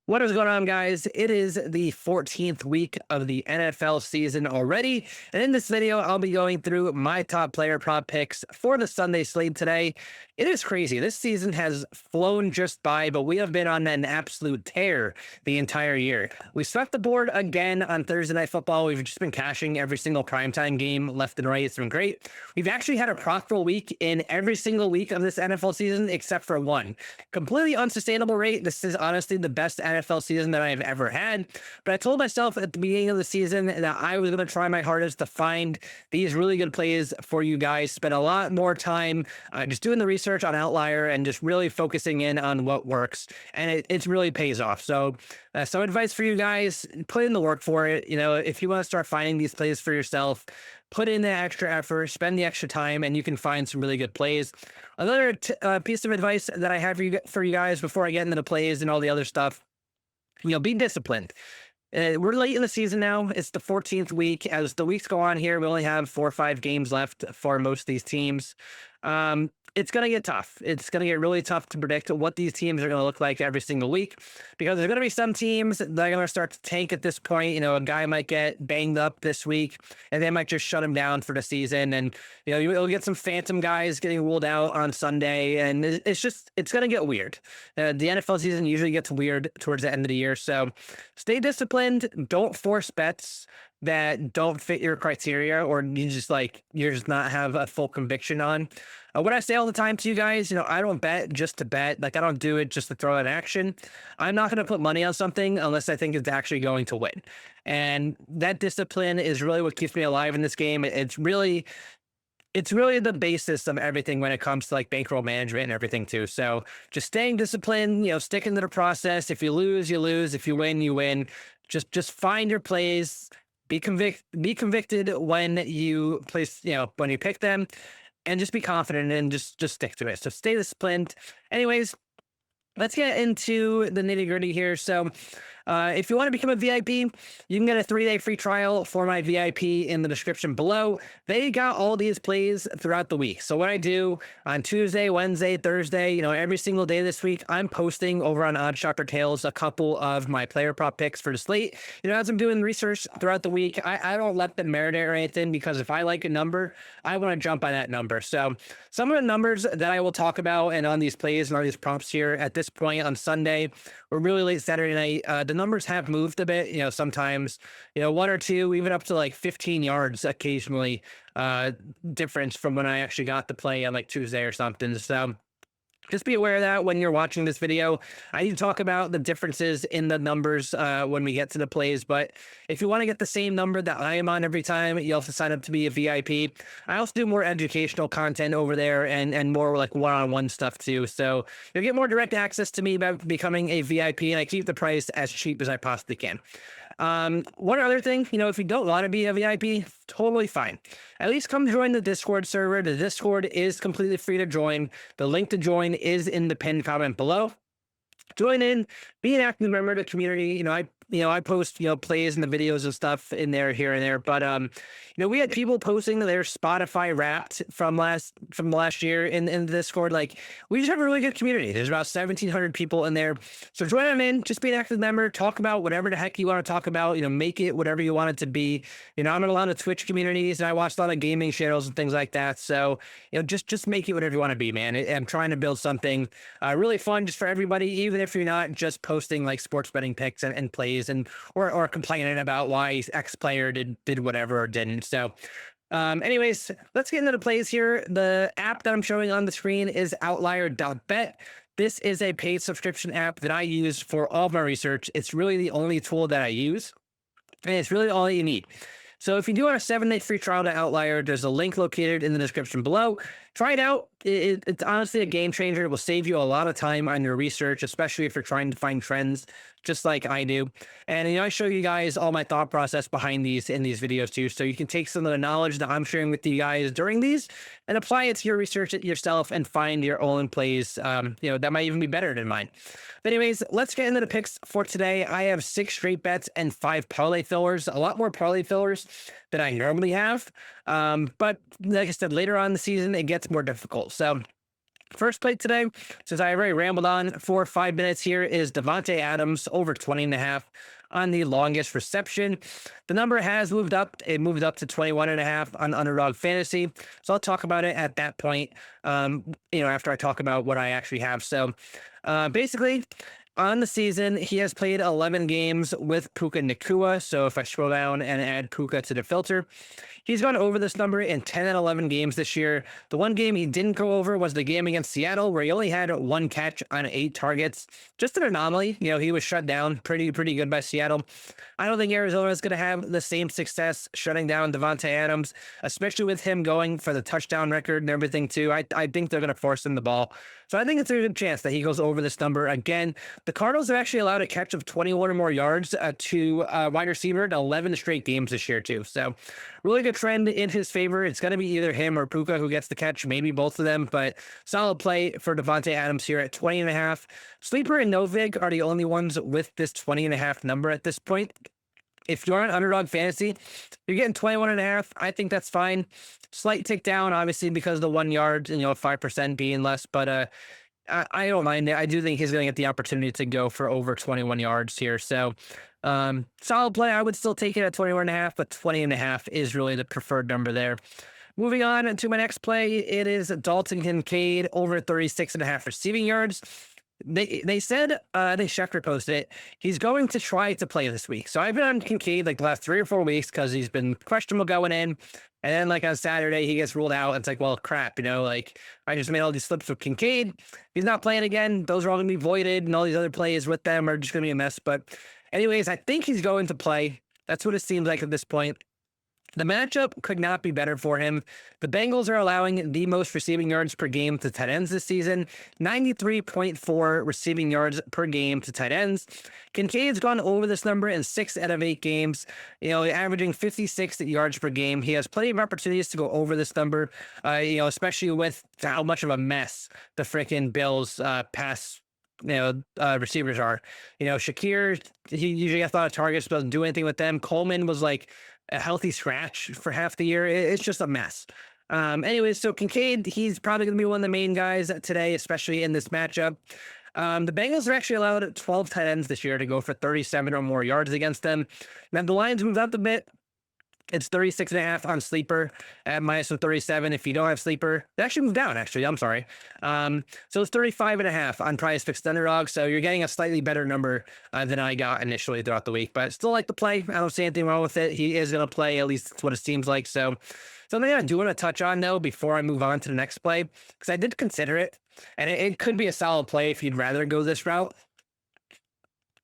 What is going on, guys? It is the 14th week of the NFL season already. And in this video, I'll be going through my top player prop picks for the Sunday slate today. It is crazy. This season has flown just by, but we have been on an absolute tear the entire year. We swept the board again on Thursday Night Football. We've just been cashing every single primetime game left and right. It's been great. We've actually had a profitable week in every single week of this NFL season except for one. Completely unsustainable rate. This is honestly the best NFL season that I've ever had. But I told myself at the beginning of the season that I was going to try my hardest to find these really good plays for you guys. Spend a lot more time just doing the research on Outlier and just really focusing in on what works. And it really pays off. So some advice for you guys, put in the work for it. You know, if you want to start finding these plays for yourself, put in the extra effort, spend the extra time, and you can find some really good plays. Another piece of advice that I have for you guys before I get into the plays and all the other stuff, be disciplined. We're late in the season now. It's the 14th week. As the weeks go on here, we only have 4 or 5 games left for most of these teams. It's going to get tough. It's going to get really tough to predict what these teams are going to look like every single week, because there's going to be some teams that are going to start to tank at this point. You know, a guy might get banged up this week and they might just shut him down for the season. And, you'll get some phantom guys getting ruled out on Sunday. And it's going to get weird. The NFL season usually gets weird towards the end of the year. So stay disciplined. Don't force bets that don't fit your criteria, or you're just not have a full conviction on. What I say all the time to you guys, I don't bet just to bet. Like, I don't do it just to throw an action. I'm not going to put money on something unless I think it's actually going to win. And that discipline is really what keeps me alive in this game. It's really the basis of everything when it comes to like bankroll management and everything too. So just staying disciplined, sticking to the process. If you lose, you lose. If you win, you win. Just find your plays. Be convicted when you place, when you pick them, and just be confident and just stick to it. So stay disciplined. Anyways, let's get into the nitty gritty here. So if you want to become a VIP, you can get a 3-day free trial for my VIP in the description below. They got all these plays throughout the week. So what I do on Tuesday, Wednesday, Thursday, every single day this week, I'm posting over on Odd Shocker Tales a couple of my player prop picks for the slate. As I'm doing research throughout the week, I don't let them marinate or anything, because if I like a number, I want to jump on that number. So some of the numbers that I will talk about and on these plays and all these prompts here at this point on Sunday or really late Saturday night, the numbers have moved a bit. Sometimes, 1 or 2, even up to like 15 yards occasionally, difference from when I actually got the play on like Tuesday or something. So just be aware of that when you're watching this video. I need to talk about the differences in the numbers when we get to the plays. But if you want to get the same number that I am on every time, you have to sign up to be a VIP. I also do more educational content over there and more like one-on-one stuff too. So you'll get more direct access to me by becoming a VIP, and I keep the price as cheap as I possibly can. One other thing, if you don't want to be a VIP, totally fine. At least come join the Discord server. The Discord is completely free to join. The link to join is in the pinned comment below. Join in, be an active member of the community. I post, plays and the videos and stuff in there here and there. But, we had people posting their Spotify Wrapped from last year in the Discord. Like, we just have a really good community. There's about 1,700 people in there. So join them in, just be an active member, talk about whatever the heck you want to talk about, make it whatever you want it to be. I'm in a lot of Twitch communities and I watch a lot of gaming channels and things like that. So, just make it whatever you want to be, man. I'm trying to build something really fun just for everybody, even if you're not just posting like sports betting picks and plays or complaining about why X player did whatever or didn't. So anyways, let's get into the plays here. The app that I'm showing on the screen is Outlier.bet. This is a paid subscription app that I use for all of my research. It's really the only tool that I use, and it's really all you need. So if you do want a 7-day free trial to Outlier, there's a link located in the description below. Try it out. It's honestly a game changer. It will save you a lot of time on your research, especially if you're trying to find trends, just like I do. And I show you guys all my thought process behind these in these videos too. So you can take some of the knowledge that I'm sharing with you guys during these and apply it to your research yourself and find your own plays, that might even be better than mine. But anyways, let's get into the picks for today. I have 6 straight bets and 5 parlay fillers, a lot more parlay fillers than I normally have. But like I said, later on in the season, it gets more difficult. So First play today, since I already rambled on for 5 minutes here, is Devontae Adams over 20.5 on the longest reception. The number has moved up. It moved up to 21.5 on Underdog Fantasy. So I'll talk about it at that point, after I talk about what I actually have. So basically, on the season, he has played 11 games with Puka Nacua. So if I scroll down and add Puka to the filter, he's gone over this number in 10 and 11 games this year. The one game he didn't go over was the game against Seattle, where he only had one catch on 8 targets. Just an anomaly. He was shut down pretty good by Seattle. I don't think Arizona is going to have the same success shutting down Devontae Adams, especially with him going for the touchdown record and everything too. I think they're going to force him the ball. So I think it's a good chance that he goes over this number again. The Cardinals have actually allowed a catch of 21 or more yards to wide receiver in 11 straight games this year too. So really good trend in his favor. It's going to be either him or Puka who gets the catch, maybe both of them, but solid play for Devontae Adams here at 20.5. Sleeper and Novig are the only ones with this 20.5 number at this point. If you're on Underdog Fantasy, you're getting 21.5. I think that's fine. Slight tick down, obviously, because of the 1 yard, 5% being less, but I don't mind it. I do think he's going to get the opportunity to go for over 21 yards here. So solid play. I would still take it at 21.5, but 20.5 is really the preferred number there. Moving on to my next play, it is Dalton Kincaid over 36.5 receiving yards. They said they Schefter posted it. He's going to try to play this week. So I've been on Kincaid like the last 3 or 4 weeks because he's been questionable going in. And then like on Saturday, he gets ruled out. It's like, well, crap, like I just made all these slips with Kincaid. He's not playing again. Those are all going to be voided, and all these other plays with them are just going to be a mess. But anyways, I think he's going to play. That's what it seems like at this point. The matchup could not be better for him. The Bengals are allowing the most receiving yards per game to tight ends this season, 93.4 receiving yards per game to tight ends. Kincaid's gone over this number in 6 out of 8 games, averaging 56 yards per game. He has plenty of opportunities to go over this number, especially with how much of a mess the freaking Bills pass receivers are. Shakir, he usually gets a lot of targets, but doesn't do anything with them. Coleman was like a healthy scratch for half the year. It's just a mess. Anyways, so Kincaid, he's probably going to be one of the main guys today, especially in this matchup. The Bengals are actually allowed 12 tight ends this year to go for 37 or more yards against them. Now, the Lions moved up a bit. It's 36.5 on Sleeper at minus 37. If you don't have Sleeper, they actually moved down, actually. I'm sorry. So it's 35.5 on PrizePicks Underdog. So you're getting a slightly better number than I got initially throughout the week. But still like to play. I don't see anything wrong with it. He is going to play, at least that's what it seems like. So something I do want to touch on, though, before I move on to the next play, because I did consider it. And it could be a solid play if you'd rather go this route.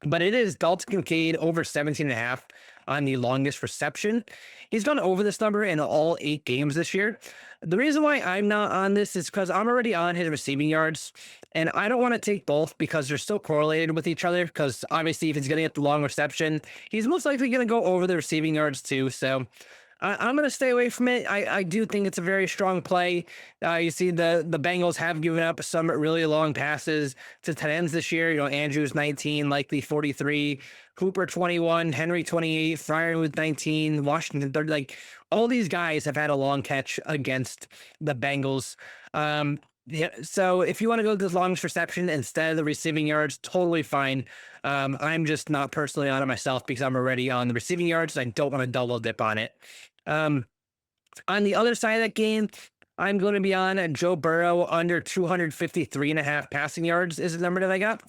But it is Dalton Kincaid over 17.5 on the longest reception. He's gone over this number in all 8 games this year. The reason why I'm not on this is because I'm already on his receiving yards, and I don't want to take both because they're still correlated with each other, because obviously if he's going to get the long reception, he's most likely going to go over the receiving yards too. So I'm going to stay away from it. I do think it's a very strong play. You see the Bengals have given up some really long passes to tight ends this year. Andrews 19, likely 43, Cooper 21, Henry 28, Fryermuth 19, Washington 30. Like all these guys have had a long catch against the Bengals. Yeah, so if you want to go to the longest reception instead of the receiving yards, totally fine. I'm just not personally on it myself because I'm already on the receiving yards. I don't want to double dip on it. On the other side of that game, I'm going to be on Joe Burrow under 253.5 passing yards is the number that I got.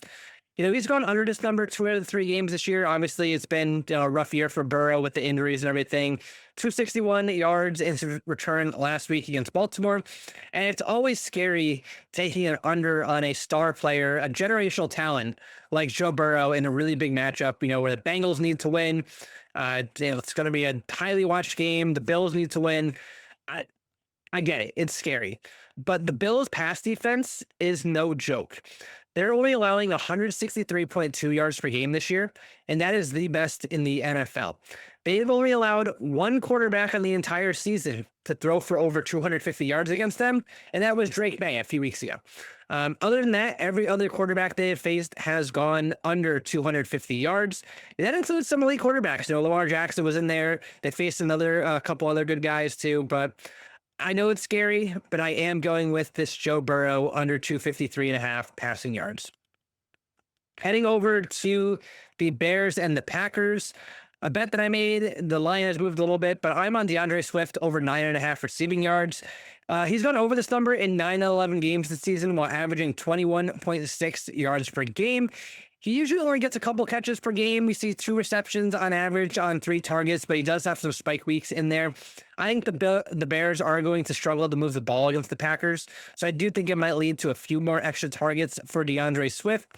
He's gone under this number 2 out of the 3 games this year. Obviously, it's been a rough year for Burrow with the injuries and everything. 261 yards in his return last week against Baltimore. And it's always scary taking an under on a star player, a generational talent like Joe Burrow in a really big matchup, where the Bengals need to win. It's going to be a highly watched game. The Bills need to win. I get it. It's scary. But the Bills' pass defense is no joke. They're only allowing 163.2 yards per game this year, and that is the best in the NFL. They've only allowed one quarterback on the entire season to throw for over 250 yards against them, and that was Drake May a few weeks ago. Other than that, every other quarterback they have faced has gone under 250 yards. And that includes some elite quarterbacks. Lamar Jackson was in there. They faced a couple other good guys too, but I know it's scary, but I am going with this Joe Burrow under 253.5 passing yards. Heading over to the Bears and the Packers. A bet that I made, the line has moved a little bit, but I'm on DeAndre Swift over 9.5 receiving yards. He's gone over this number in 9 out of 11 games this season while averaging 21.6 yards per game. He usually only gets a couple catches per game. We see 2 receptions on average on 3 targets, but he does have some spike weeks in there. I think the Bears are going to struggle to move the ball against the Packers, so I do think it might lead to a few more extra targets for DeAndre Swift.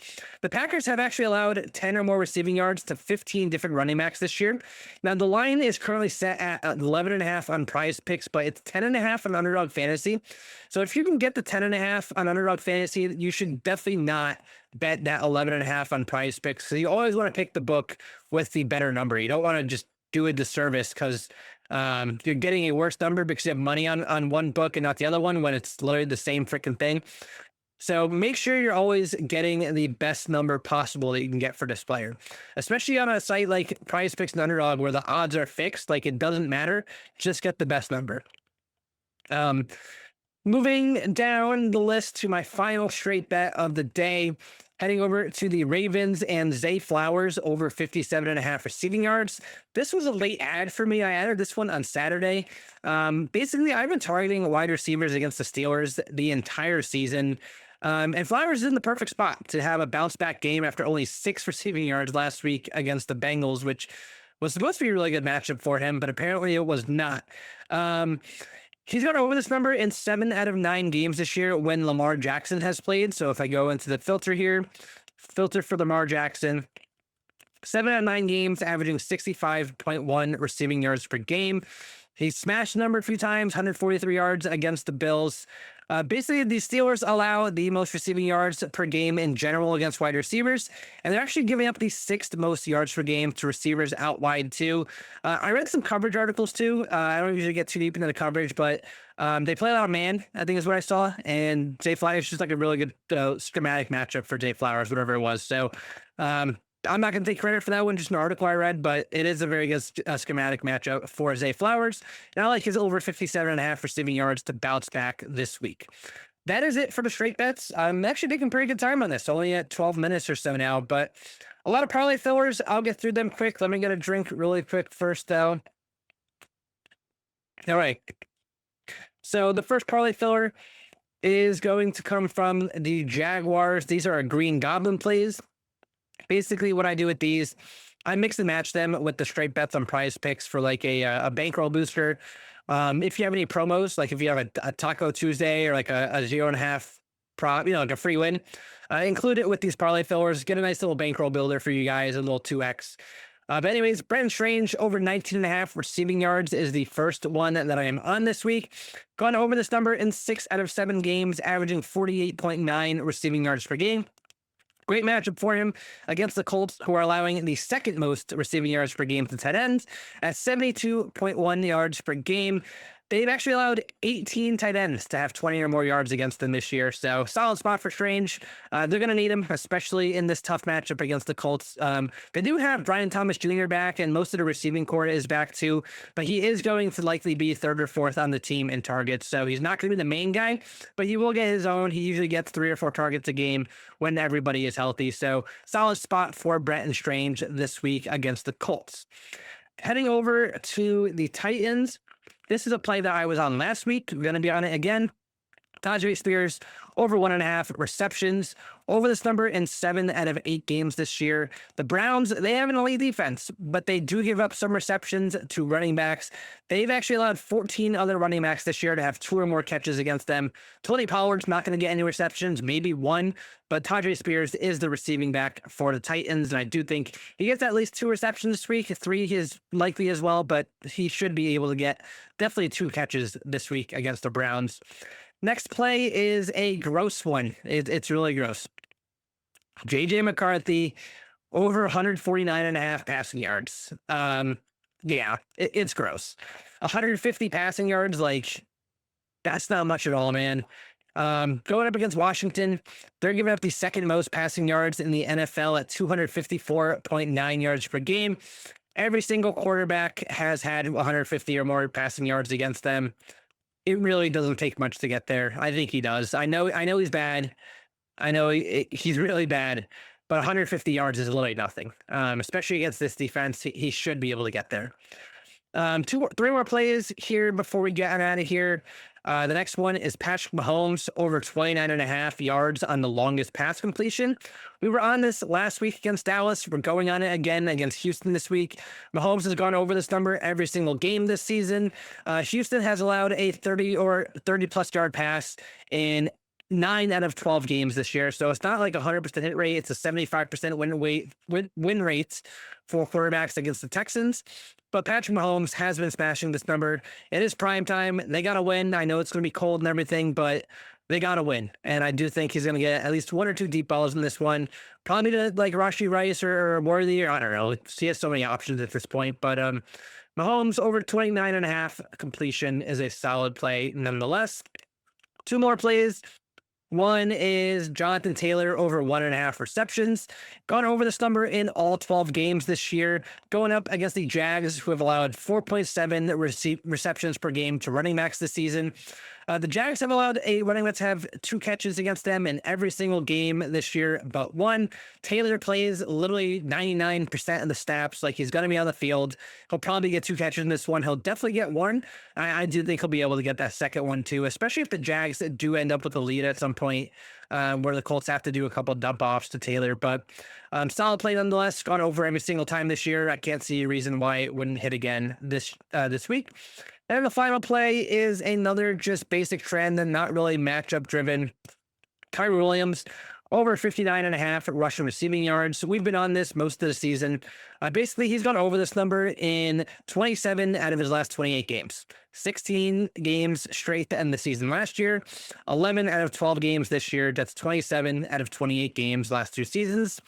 The Packers have actually allowed 10 or more receiving yards to 15 different running backs this year. Now, the line is currently set at 11.5 on PrizePicks, but it's 10.5 on Underdog Fantasy. So if you can get the 10.5 on Underdog Fantasy, you should definitely not bet that 11.5 on PrizePicks. So you always want to pick the book with the better number. You don't want to just do a disservice because you're getting a worse number because you have money on one book and not the other one when it's literally the same freaking thing. So make sure you're always getting the best number possible that you can get for this player, especially on a site like PrizePicks and Underdog where the odds are fixed. Like it doesn't matter, just get the best number. Moving down the list to my final straight bet of the day, heading over to the Ravens and Zay Flowers over 57.5 receiving yards. This was a late ad for me. I added this one on Saturday. Basically, I've been targeting wide receivers against the Steelers the entire season. And Flowers is in the perfect spot to have a bounce back game after only 6 receiving yards last week against the Bengals, which was supposed to be a really good matchup for him, but apparently it was not. He's gone over this number in 7 out of 9 games this year when Lamar Jackson has played. So if I go into the filter here, filter for Lamar Jackson, 7 out of 9 games, averaging 65.1 receiving yards per game. He smashed the number a few times, 143 yards against the Bills. Basically, the Steelers allow the most receiving yards per game in general against wide receivers, and they're actually giving up the 6th most yards per game to receivers out wide, too. I read some coverage articles, too. I don't usually get too deep into the coverage, but they play a lot of man, I think is what I saw, and Zay Flowers is just like a really good schematic matchup for Zay Flowers, whatever it was. So, I'm not going to take credit for that one, just an article I read, but it is a very good schematic matchup for Zay Flowers. And I like his over 57.5 receiving yards to bounce back this week. That is it for the straight bets. I'm actually taking pretty good time on this, only at 12 minutes or so now, but a lot of parlay fillers. I'll get through them quick. Let me get a drink really quick first, though. All right. So the first parlay filler is going to come from the Jaguars. These are Green Goblin plays. Basically, what I do with these, I mix and match them with the straight bets on PrizePicks for like a bankroll booster. If you have any promos, like if you have a Taco Tuesday or like a 0.5 prop, like a free win, include it with these parlay fillers. Get a nice little bankroll builder for you guys, a little 2x. But anyways, Brenton Strange over 19.5 receiving yards is the first one that I am on this week. Gone over this number in 6 out of 7 games, averaging 48.9 receiving yards per game. Great matchup for him against the Colts, who are allowing the 2nd most receiving yards per game to tight ends at 72.1 yards per game. They've actually allowed 18 tight ends to have 20 or more yards against them this year. So solid spot for Strange. They're going to need him, especially in this tough matchup against the Colts. They do have Brian Thomas Jr. back, and most of the receiving core is back too. But he is going to likely be 3rd or 4th on the team in targets. So he's not going to be the main guy, but he will get his own. He usually gets 3 or 4 targets a game when everybody is healthy. So solid spot for Brenton Strange this week against the Colts. Heading over to the Titans. This is a play that I was on last week. We're going to be on it again. Tajay Spears over 1.5 receptions over this number in 7 out of 8 games this year. The Browns, they have an elite defense, but they do give up some receptions to running backs. They've actually allowed 14 other running backs this year to have 2 or more catches against them. Tony Pollard's not going to get any receptions, maybe 1, but Tajay Spears is the receiving back for the Titans, and I do think he gets at least 2 receptions this week. 3 is likely as well, but he should be able to get definitely 2 catches this week against the Browns. Next play is a gross one. It's really gross. JJ McCarthy over 149.5 passing yards. Yeah, it's gross. 150 passing yards, like that's not much at all, man. Going up against Washington, they're giving up the 2nd most passing yards in the NFL at 254.9 yards per game. Every single quarterback has had 150 or more passing yards against them. It really doesn't take much to get there. I think he does. I know he's bad. I know he's really bad, but 150 yards is literally nothing. Especially against this defense, he should be able to get there. Three more plays here before we get out of here. The next one is Patrick Mahomes over 29.5 yards on the longest pass completion. We were on this last week against Dallas. We're going on it again against Houston this week. Mahomes has gone over this number every single game this season. Houston has allowed a 30 or 30 plus yard pass in 9 out of 12 games this year. So it's not like a 100% hit rate. It's a 75% win rate for quarterbacks against the Texans. But Patrick Mahomes has been smashing this number. It is prime time. They got to win. I know it's going to be cold and everything, but they got to win. And I do think he's going to get at least one or two deep balls in this one. Probably to like Rashi Rice or Worthy, or I don't know. He has so many options at this point. But Mahomes over 29.5 completion is a solid play nonetheless. Two more plays. One is Jonathan Taylor over 1.5 receptions. Gone over this number in all 12 games this year, going up against the Jags, who have allowed 4.7 receptions per game to running backs this season. The Jags have allowed a running back to have 2 catches against them in every single game this year, but one. Taylor plays literally 99% of the snaps. Like, he's going to be on the field. He'll probably get 2 catches in this one. He'll definitely get one. I do think he'll be able to get that second one too, especially if the Jags do end up with a lead at some point, where the Colts have to do a couple of dump offs to Taylor. But solid play nonetheless. Gone over every single time this year. I can't see a reason why it wouldn't hit again this week. And the final play is another just basic trend and not really matchup driven. Kyrie Williams over 59.5 rushing receiving yards. We've been on this most of the season. Basically, he's gone over this number in 27 out of his last 28 games. 16 games straight to end the season last year. 11 out of 12 games this year. That's 27 out of 28 games last 2 seasons.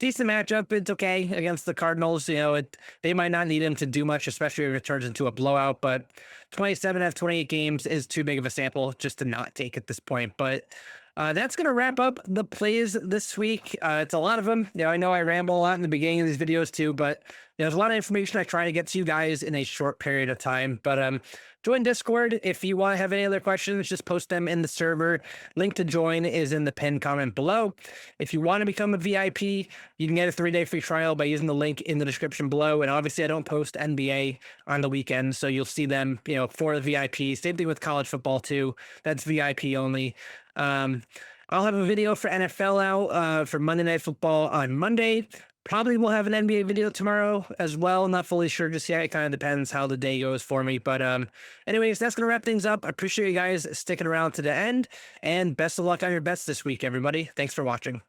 Decent matchup. It's okay against the Cardinals. You know, they might not need him to do much, especially if it turns into a blowout. But 27 out of 28 games is too big of a sample just to not take at this point. But that's going to wrap up the plays this week. It's a lot of them. You know, I know I ramble a lot in the beginning of these videos too, but there's a lot of information I try to get to you guys in a short period of time. But join Discord. If you want to have any other questions, just post them in the server. Link to join is in the pinned comment below. If you want to become a VIP, you can get a 3-day free trial by using the link in the description below. And obviously, I don't post NBA on the weekends, so you'll see them, you know, for the VIP. Same thing with college football too. That's VIP only. I'll have a video for NFL out for Monday Night Football on Monday. Probably will have an NBA video tomorrow as well. Not fully sure just yet. It kind of depends how the day goes for me. But anyways, that's going to wrap things up. I appreciate you guys sticking around to the end. And best of luck on your bets this week, everybody. Thanks for watching.